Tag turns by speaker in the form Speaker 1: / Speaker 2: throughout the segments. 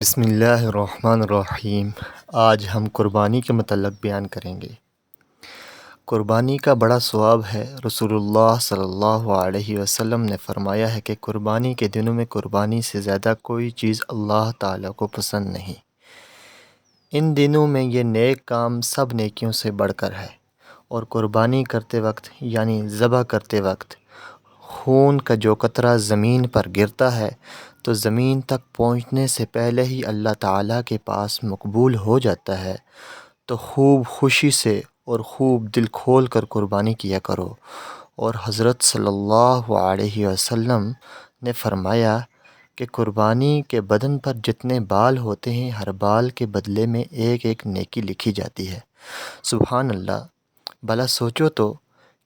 Speaker 1: بسم اللہ الرحمن الرحیم۔ آج ہم قربانی کے متعلق بیان کریں گے۔ قربانی کا بڑا ثواب ہے۔ رسول اللہ صلی اللہ علیہ وسلم نے فرمایا ہے کہ قربانی کے دنوں میں قربانی سے زیادہ کوئی چیز اللہ تعالیٰ کو پسند نہیں۔ ان دنوں میں یہ نیک کام سب نیکیوں سے بڑھ کر ہے، اور قربانی کرتے وقت یعنی ذبح کرتے وقت خون کا جو قطرہ زمین پر گرتا ہے تو زمین تک پہنچنے سے پہلے ہی اللہ تعالیٰ کے پاس مقبول ہو جاتا ہے۔ تو خوب خوشی سے اور خوب دل کھول کر قربانی کیا کرو۔ اور حضرت صلی اللہ علیہ وسلم نے فرمایا کہ قربانی کے بدن پر جتنے بال ہوتے ہیں، ہر بال کے بدلے میں ایک ایک نیکی لکھی جاتی ہے۔ سبحان اللہ! بھلا سوچو تو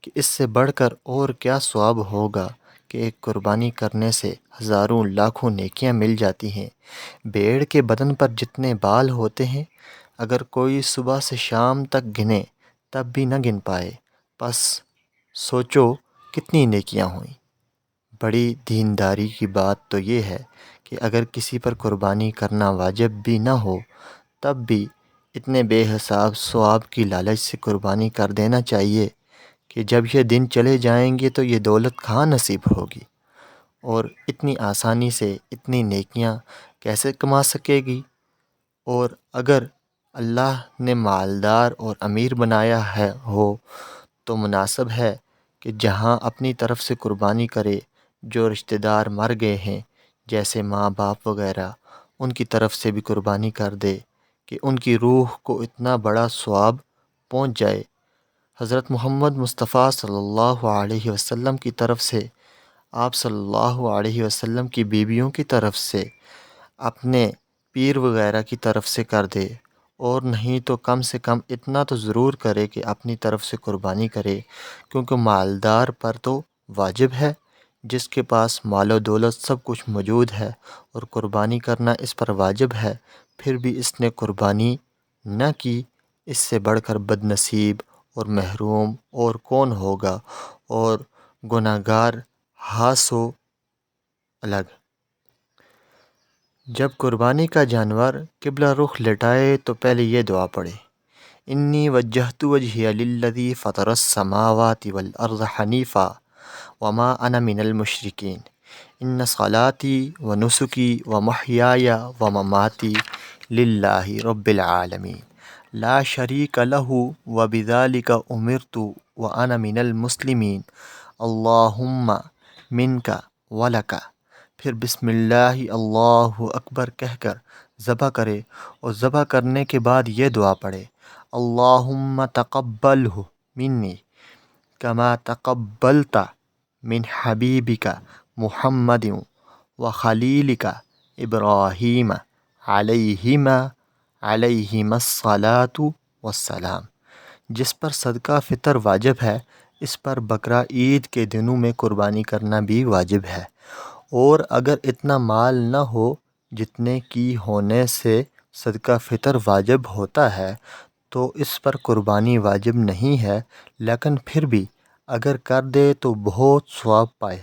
Speaker 1: کہ اس سے بڑھ کر اور کیا ثواب ہوگا کہ ایک قربانی کرنے سے ہزاروں لاکھوں نیکیاں مل جاتی ہیں۔ بھیڑ کے بدن پر جتنے بال ہوتے ہیں، اگر کوئی صبح سے شام تک گنے تب بھی نہ گن پائے، پس سوچو کتنی نیکیاں ہوئیں۔ بڑی دینداری کی بات تو یہ ہے کہ اگر کسی پر قربانی کرنا واجب بھی نہ ہو تب بھی اتنے بے حساب ثواب کی لالچ سے قربانی کر دینا چاہیے کہ جب یہ دن چلے جائیں گے تو یہ دولت کہاں نصیب ہوگی، اور اتنی آسانی سے اتنی نیکیاں کیسے کما سکے گی۔ اور اگر اللہ نے مالدار اور امیر بنایا ہو تو مناسب ہے کہ جہاں اپنی طرف سے قربانی کرے، جو رشتہ دار مر گئے ہیں جیسے ماں باپ وغیرہ، ان کی طرف سے بھی قربانی کر دے کہ ان کی روح کو اتنا بڑا ثواب پہنچ جائے۔ حضرت محمد مصطفیٰ صلی اللہ علیہ وسلم کی طرف سے، آپ صلی اللہ علیہ وسلم کی بیویوں کی طرف سے، اپنے پیر وغیرہ کی طرف سے کر دے، اور نہیں تو کم سے کم اتنا تو ضرور کرے کہ اپنی طرف سے قربانی کرے، کیونکہ مالدار پر تو واجب ہے، جس کے پاس مال و دولت سب کچھ موجود ہے اور قربانی کرنا اس پر واجب ہے، پھر بھی اس نے قربانی نہ کی، اس سے بڑھ کر بد نصیب اور محروم اور کون ہوگا، اور گناہ گار ہاں سو الگ۔ جب قربانی کا جانور قبلہ رخ لٹائے تو پہلے یہ دعا پڑھے: انی وجہت وجہی للذی فطر السماوات والارض حنیفا وما انا من المشرکین ان صلاتی ونسکی ومحیای ومماتی للہ رب العالمین لا شریک لہ وبذلک امرت وانا من المسلمین اللہم منک ولک۔ پھر بسم اللہ اللہ اکبر کہہ کر ذبح کرے، اور ذبح کرنے کے بعد یہ دعا پڑھے: اللہم تقبلہ منی کما تقبلت من حبیبک محمد وخلیلک ابراہیم علیہما الصلاۃ والسلام۔ جس پر صدقہ فطر واجب ہے، اس پر بقرہ عید کے دنوں میں قربانی کرنا بھی واجب ہے، اور اگر اتنا مال نہ ہو جتنے کی ہونے سے صدقہ فطر واجب ہوتا ہے تو اس پر قربانی واجب نہیں ہے، لیکن پھر بھی اگر کر دے تو بہت ثواب پائے۔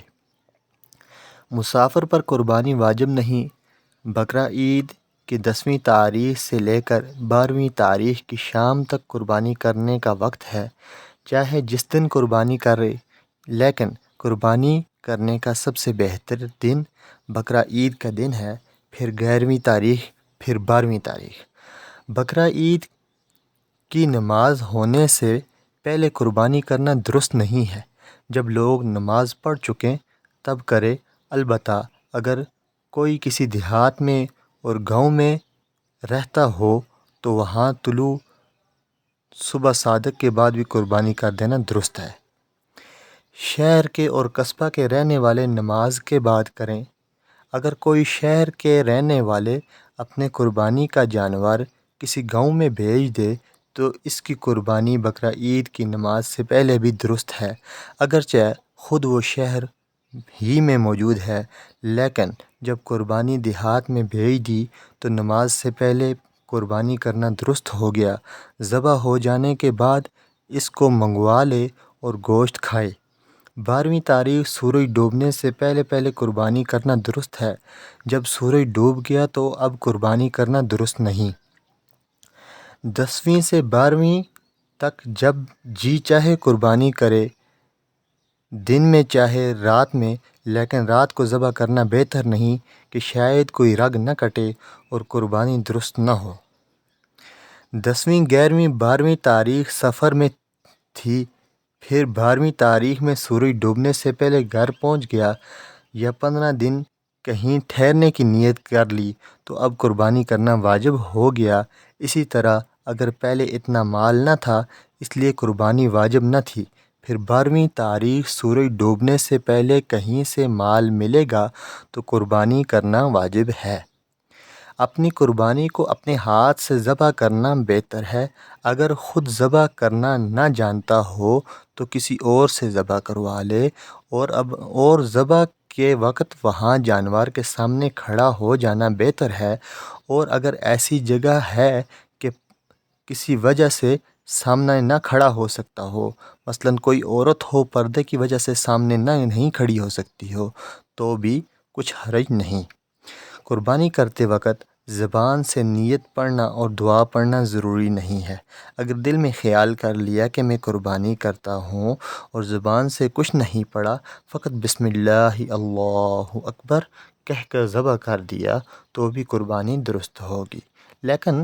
Speaker 1: مسافر پر قربانی واجب نہیں۔ بقرہ عید کی 10ویں تاریخ سے لے کر 12ویں تاریخ کی شام تک قربانی کرنے کا وقت ہے، چاہے جس دن قربانی کرے، لیکن قربانی کرنے کا سب سے بہتر دن بقرہ عید کا دن ہے، پھر 11ویں تاریخ، پھر 12ویں تاریخ۔ بقرہ عید کی نماز ہونے سے پہلے قربانی کرنا درست نہیں ہے۔ جب لوگ نماز پڑھ چکیں تب کرے، البتہ اگر کوئی کسی دیہات میں اور گاؤں میں رہتا ہو تو وہاں طلوع صبح صادق کے بعد بھی قربانی کر دینا درست ہے۔ شہر کے اور قصبہ کے رہنے والے نماز کے بعد کریں۔ اگر کوئی شہر کے رہنے والے اپنے قربانی کا جانور کسی گاؤں میں بھیج دے تو اس کی قربانی بقرہ عید کی نماز سے پہلے بھی درست ہے، اگرچہ خود وہ شہر ہی میں موجود ہے، لیکن جب قربانی دیہات میں بھیج دی تو نماز سے پہلے قربانی کرنا درست ہو گیا۔ ذبح ہو جانے کے بعد اس کو منگوا لے اور گوشت کھائے۔ 12ویں تاریخ سورج ڈوبنے سے پہلے پہلے قربانی کرنا درست ہے۔ جب سورج ڈوب گیا تو اب قربانی کرنا درست نہیں۔ 10ویں سے 12ویں تک جب جی چاہے قربانی کرے، دن میں چاہے رات میں، لیکن رات کو ذبح کرنا بہتر نہیں کہ شاید کوئی رگ نہ کٹے اور قربانی درست نہ ہو۔ 10ویں 11ویں 12ویں تاریخ سفر میں تھی، پھر 12ویں تاریخ میں سورج ڈوبنے سے پہلے گھر پہنچ گیا یا 15 دن کہیں ٹھہرنے کی نیت کر لی تو اب قربانی کرنا واجب ہو گیا۔ اسی طرح اگر پہلے اتنا مال نہ تھا اس لیے قربانی واجب نہ تھی، پھر 12ویں تاریخ سورج ڈوبنے سے پہلے کہیں سے مال ملے گا تو قربانی کرنا واجب ہے۔ اپنی قربانی کو اپنے ہاتھ سے ذبح کرنا بہتر ہے۔ اگر خود ذبح کرنا نہ جانتا ہو تو کسی اور سے ذبح کروا لے اور ذبح کے وقت وہاں جانور کے سامنے کھڑا ہو جانا بہتر ہے۔ اور اگر ایسی جگہ ہے کہ کسی وجہ سے سامنے نہ کھڑا ہو سکتا ہو، مثلاً کوئی عورت ہو پردے کی وجہ سے سامنے نہیں کھڑی ہو سکتی ہو، تو بھی کچھ حرج نہیں۔ قربانی کرتے وقت زبان سے نیت پڑھنا اور دعا پڑھنا ضروری نہیں ہے۔ اگر دل میں خیال کر لیا کہ میں قربانی کرتا ہوں اور زبان سے کچھ نہیں پڑھا، فقط بسم اللہ اللہ اکبر کہہ کر ذبح کر دیا تو بھی قربانی درست ہوگی۔ لیکن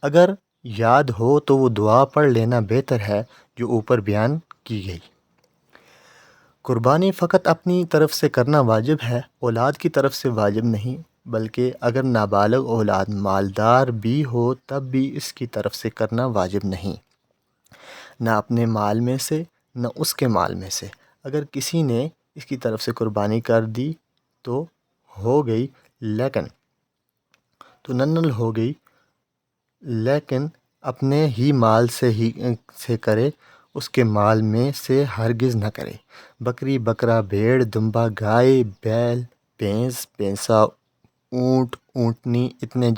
Speaker 1: اگر یاد ہو تو وہ دعا پڑھ لینا بہتر ہے جو اوپر بیان کی گئی۔ قربانی فقط اپنی طرف سے کرنا واجب ہے، اولاد کی طرف سے واجب نہیں، بلکہ اگر نابالغ اولاد مالدار بھی ہو تب بھی اس کی طرف سے کرنا واجب نہیں، نہ اپنے مال میں سے نہ اس کے مال میں سے۔ اگر کسی نے اس کی طرف سے قربانی کر دی تو ہو گئی، لیکن تو ننل ہو گئی، لیکن اپنے ہی مال سے کرے، اس کے مال میں سے ہرگز نہ کرے۔ بکری، بکرا، بھیڑ، دمبا، گائے، بیل، بھینس، بھینسا، اونٹ، اونٹنی، اتنے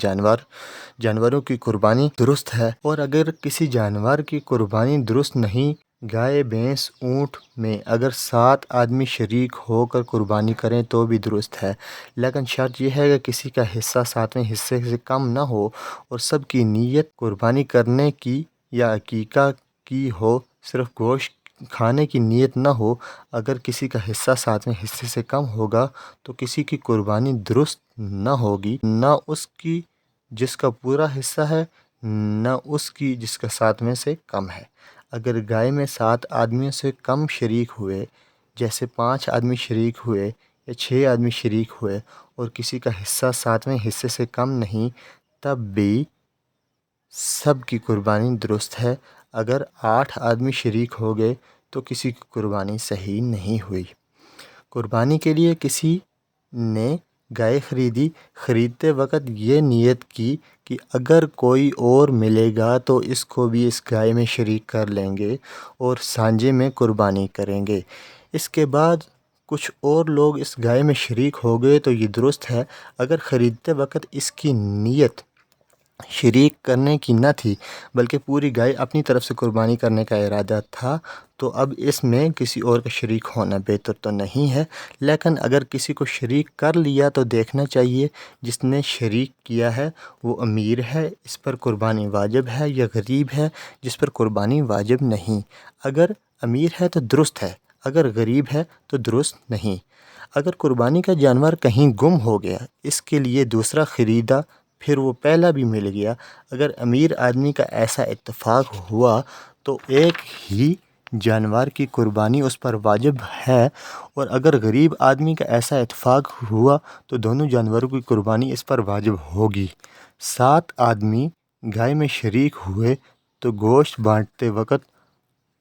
Speaker 1: جانوروں کی قربانی درست ہے۔ اور اگر کسی جانور کی قربانی درست نہیں، گائے، بھینس، اونٹ میں اگر 7 آدمی شریک ہو کر قربانی کریں تو بھی درست ہے، لیکن شرط یہ ہے کہ کسی کا حصہ 7ویں حصے سے کم نہ ہو اور سب کی نیت قربانی کرنے کی یا عقیقہ کی ہو، صرف گوشت کھانے کی نیت نہ ہو۔ اگر کسی کا حصہ 7ویں حصے سے کم ہوگا تو کسی کی قربانی درست نہ ہوگی، نہ اس کی جس کا پورا حصہ ہے، نہ اس کی جس کا 7ویں سے کم ہے۔ اگر گائے میں 7 آدمیوں سے کم شریک ہوئے، جیسے 5 آدمی شریک ہوئے یا 6 آدمی شریک ہوئے اور کسی کا حصہ 7ویں حصے سے کم نہیں، تب بھی سب کی قربانی درست ہے۔ اگر 8 آدمی شریک ہو گئے تو کسی کی قربانی صحیح نہیں ہوئی۔ قربانی کے لیے کسی نے گائے خریدتے وقت یہ نیت کی کہ اگر کوئی اور ملے گا تو اس کو بھی اس گائے میں شریک کر لیں گے اور سانجے میں قربانی کریں گے۔ اس کے بعد کچھ اور لوگ اس گائے میں شریک ہو گئے تو یہ درست ہے۔ اگر خریدتے وقت اس کی نیت شریک کرنے کی نہ تھی بلکہ پوری گائے اپنی طرف سے قربانی کرنے کا ارادہ تھا تو اب اس میں کسی اور کا شریک ہونا بہتر تو نہیں ہے، لیکن اگر کسی کو شریک کر لیا تو دیکھنا چاہیے جس نے شریک کیا ہے وہ امیر ہے، اس پر قربانی واجب ہے، یا غریب ہے جس پر قربانی واجب نہیں۔ اگر امیر ہے تو درست ہے، اگر غریب ہے تو درست نہیں۔ اگر قربانی کا جانور کہیں گم ہو گیا، اس کے لیے دوسرا خریدا، پھر وہ پہلا بھی مل گیا، اگر امیر آدمی کا ایسا اتفاق ہوا تو ایک ہی جانور کی قربانی اس پر واجب ہے، اور اگر غریب آدمی کا ایسا اتفاق ہوا تو دونوں جانوروں کی قربانی اس پر واجب ہوگی۔ 7 آدمی گائے میں شریک ہوئے تو گوشت بانٹتے وقت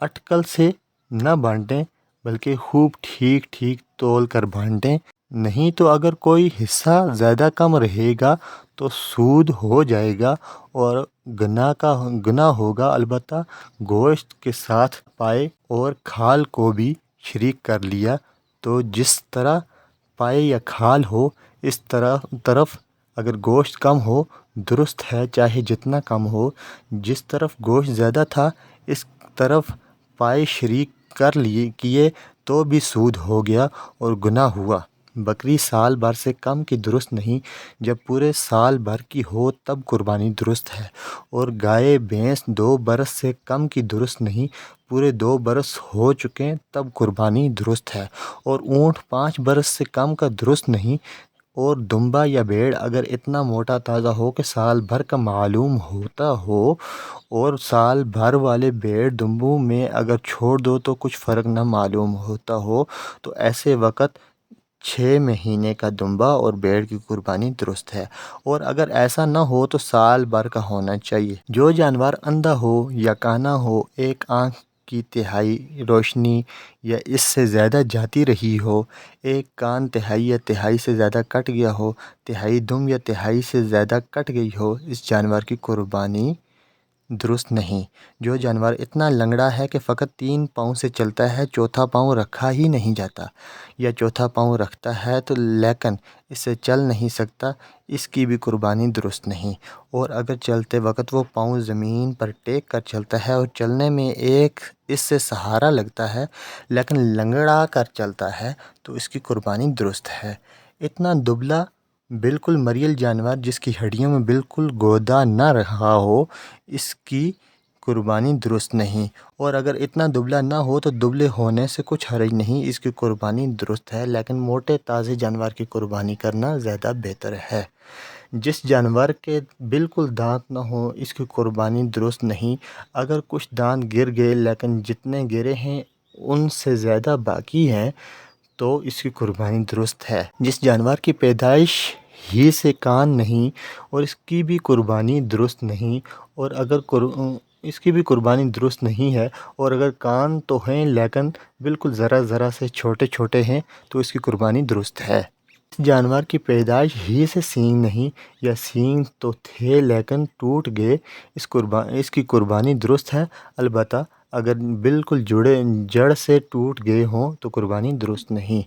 Speaker 1: اٹکل سے نہ بانٹیں بلکہ خوب ٹھیک ٹھیک تول کر بانٹیں، نہیں تو اگر کوئی حصہ زیادہ کم رہے گا تو سود ہو جائے گا اور گناہ ہوگا۔ البتہ گوشت کے ساتھ پائے اور کھال کو بھی شریک کر لیا تو جس طرح پائے یا کھال ہو اس طرف اگر گوشت کم ہو درست ہے، چاہے جتنا کم ہو۔ جس طرف گوشت زیادہ تھا اس طرف پائے شریک کیے تو بھی سود ہو گیا اور گناہ ہوا۔ بکری سال بھر سے کم کی درست نہیں، جب پورے سال بھر کی ہو تب قربانی درست ہے۔ اور گائے بھینس 2 برس سے کم کی درست نہیں، پورے 2 برس ہو چکیں تب قربانی درست ہے۔ اور اونٹ 5 برس سے کم کا درست نہیں۔ اور دمبا یا بھیڑ اگر اتنا موٹا تازہ ہو کہ سال بھر کا معلوم ہوتا ہو، اور سال بھر والے بھیڑ دمبوں میں اگر چھوڑ دو تو کچھ فرق نہ معلوم ہوتا ہو، تو ایسے وقت 6 مہینے کا دمبا اور بھیڑ کی قربانی درست ہے۔ اور اگر ایسا نہ ہو تو سال بھر کا ہونا چاہیے۔ جو جانور اندھا ہو یا کانا ہو، ایک آنکھ کی تہائی روشنی یا اس سے زیادہ جاتی رہی ہو، ایک کان تہائی یا تہائی سے زیادہ کٹ گیا ہو، تہائی دم یا تہائی سے زیادہ کٹ گئی ہو، اس جانور کی قربانی درست نہیں۔ جو جانور اتنا لنگڑا ہے کہ فقط 3 پاؤں سے چلتا ہے، چوتھا پاؤں رکھا ہی نہیں جاتا، یا چوتھا پاؤں رکھتا ہے تو لیکن اس سے چل نہیں سکتا، اس کی بھی قربانی درست نہیں۔ اور اگر چلتے وقت وہ پاؤں زمین پر ٹیک کر چلتا ہے اور چلنے میں ایک اس سے سہارا لگتا ہے لیکن لنگڑا کر چلتا ہے، تو اس کی قربانی درست ہے۔ اتنا دبلا بالکل مریل جانور جس کی ہڈیوں میں بالکل گودا نہ رہا ہو، اس کی قربانی درست نہیں۔ اور اگر اتنا دبلا نہ ہو تو دبلے ہونے سے کچھ حرج نہیں، اس کی قربانی درست ہے، لیکن موٹے تازے جانور کی قربانی کرنا زیادہ بہتر ہے۔ جس جانور کے بالکل دانت نہ ہو، اس کی قربانی درست نہیں۔ اگر کچھ دانت گر گئے لیکن جتنے گرے ہیں ان سے زیادہ باقی ہیں تو اس کی قربانی درست ہے۔ جس جانور کی پیدائش ہی سے کان نہیں اور اس کی بھی قربانی درست نہیں، اور اگر اس کی بھی قربانی درست نہیں ہے، اور اگر کان تو ہیں لیکن بالکل ذرا ذرا سے چھوٹے چھوٹے ہیں تو اس کی قربانی درست ہے۔ اس جانور کی پیدائش ہی سے سینگ نہیں، یا سینگ تو تھے لیکن ٹوٹ گئے، اس کی قربانی درست ہے، البتہ اگر بالکل جڑ سے ٹوٹ گئے ہوں تو قربانی درست نہیں۔